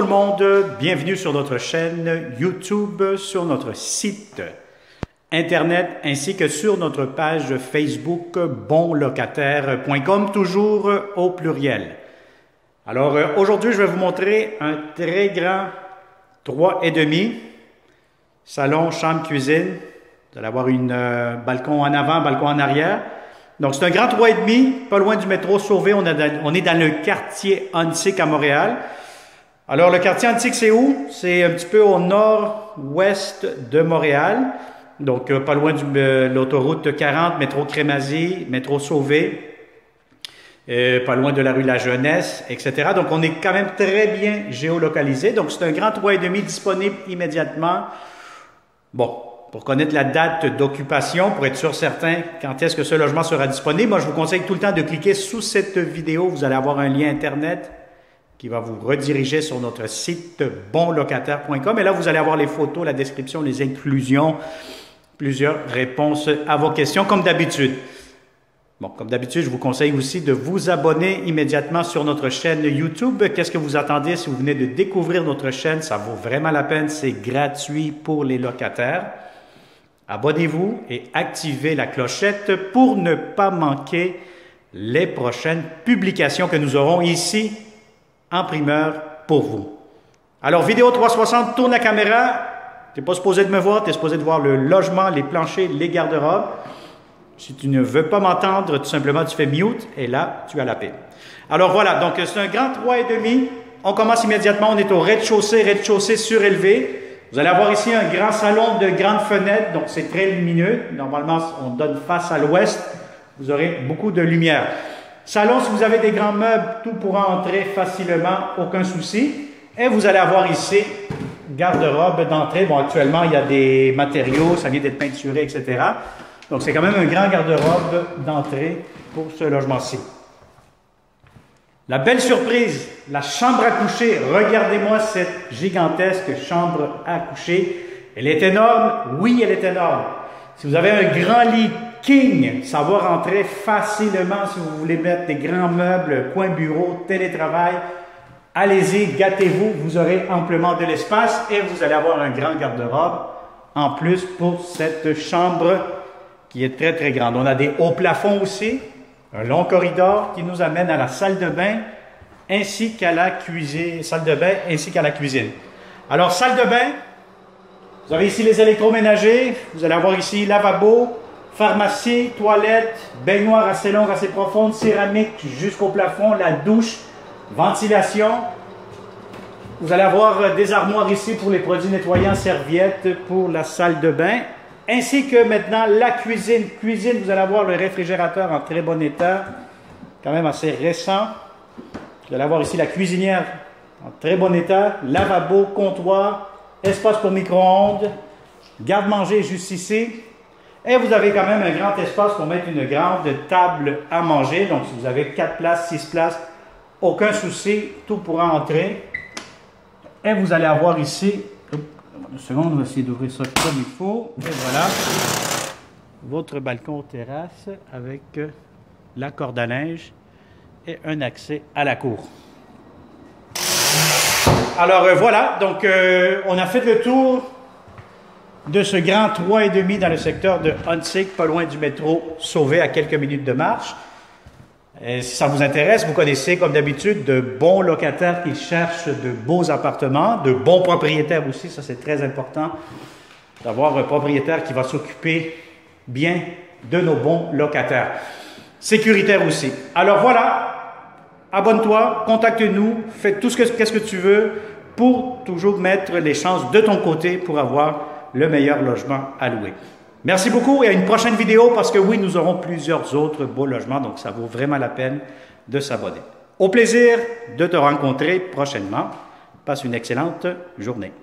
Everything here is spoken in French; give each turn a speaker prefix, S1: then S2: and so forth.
S1: le monde, bienvenue sur notre chaîne YouTube, sur notre site Internet ainsi que sur notre page Facebook bonlocataire.com, toujours au pluriel. Alors aujourd'hui, je vais vous montrer un très grand 3,5, salon, chambre, cuisine. Vous allez avoir un balcon en avant, balcon en arrière. Donc c'est un grand 3,5, pas loin du métro Sauvé. On est dans le quartier antique à Montréal. Alors le quartier antique, c'est où? C'est un petit peu au nord-ouest de Montréal. Donc pas loin de l'autoroute 40, métro Crémazie, métro Sauvé. Pas loin de la rue La Jeunesse, etc. Donc, on est quand même très bien géolocalisé. Donc, c'est un grand 3,5 disponible immédiatement. Bon, pour connaître la date d'occupation, pour être sûr certain quand est-ce que ce logement sera disponible, moi, je vous conseille tout le temps de cliquer sous cette vidéo. Vous allez avoir un lien Internet qui va vous rediriger sur notre site bonlocataire.com. Et là, vous allez avoir les photos, la description, les inclusions, plusieurs réponses à vos questions, comme d'habitude. Bon, comme d'habitude, je vous conseille aussi de vous abonner immédiatement sur notre chaîne YouTube. Qu'est-ce que vous attendez si vous venez de découvrir notre chaîne? Ça vaut vraiment la peine, c'est gratuit pour les locataires. Abonnez-vous et activez la clochette pour ne pas manquer les prochaines publications que nous aurons ici en primeur pour vous. Alors, vidéo 360, tourne la caméra. Tu n'es pas supposé de me voir, tu es supposé de voir le logement, les planchers, les garde-robes. Si tu ne veux pas m'entendre, tout simplement, tu fais mute et là, tu as la paix. Alors voilà, donc c'est un grand 3,5. On commence immédiatement. On est au rez-de-chaussée surélevé. Vous allez avoir ici un grand salon de grandes fenêtres, donc c'est très lumineux. Normalement, on donne face à l'ouest. Vous aurez beaucoup de lumière. Salon, si vous avez des grands meubles, tout pourra entrer facilement, aucun souci. Et vous allez avoir ici garde-robe d'entrée. Bon, actuellement, il y a des matériaux, ça vient d'être peinturé, etc. Donc, c'est quand même un grand garde-robe d'entrée pour ce logement-ci. La belle surprise, la chambre à coucher. Regardez-moi cette gigantesque chambre à coucher. Elle est énorme? Oui, elle est énorme. Si vous avez un grand lit king, ça va rentrer facilement si vous voulez mettre des grands meubles, coin bureau, télétravail. Allez-y, gâtez-vous, vous aurez amplement de l'espace et vous allez avoir un grand garde-robe en plus pour cette chambre qui est très, très grande. On a des hauts plafonds aussi, un long corridor qui nous amène à la salle de bain ainsi qu'à la cuisine. Salle de bain ainsi qu'à la cuisine. Alors, salle de bain, vous avez ici les électroménagers, vous allez avoir ici lavabo, pharmacie, toilette, baignoire assez longue, assez profonde, céramique jusqu'au plafond, la douche, ventilation. Vous allez avoir des armoires ici pour les produits nettoyants, serviettes pour la salle de bain. Ainsi que maintenant la cuisine. Cuisine, vous allez avoir le réfrigérateur en très bon état, quand même assez récent. Vous allez avoir ici la cuisinière en très bon état, lavabo, comptoir, espace pour micro-ondes, garde-manger juste ici. Et vous avez quand même un grand espace pour mettre une grande table à manger. Donc si vous avez 4 places, 6 places, aucun souci, tout pourra entrer. Et vous allez avoir ici... Une seconde, on va essayer d'ouvrir ça comme il faut. Et voilà, votre balcon terrasse avec la corde à linge et un accès à la cour. Alors voilà, donc on a fait le tour de ce grand 3,5 dans le secteur de Huntsic, pas loin du métro Sauvé, à quelques minutes de marche. Et si ça vous intéresse, vous connaissez comme d'habitude de bons locataires qui cherchent de beaux appartements, de bons propriétaires aussi, ça c'est très important, d'avoir un propriétaire qui va s'occuper bien de nos bons locataires. Sécuritaire aussi. Alors voilà, abonne-toi, contacte-nous, fais tout qu'est-ce que tu veux pour toujours mettre les chances de ton côté pour avoir le meilleur logement à louer. Merci beaucoup et à une prochaine vidéo parce que oui, nous aurons plusieurs autres beaux logements, donc ça vaut vraiment la peine de s'abonner. Au plaisir de te rencontrer prochainement. Passe une excellente journée.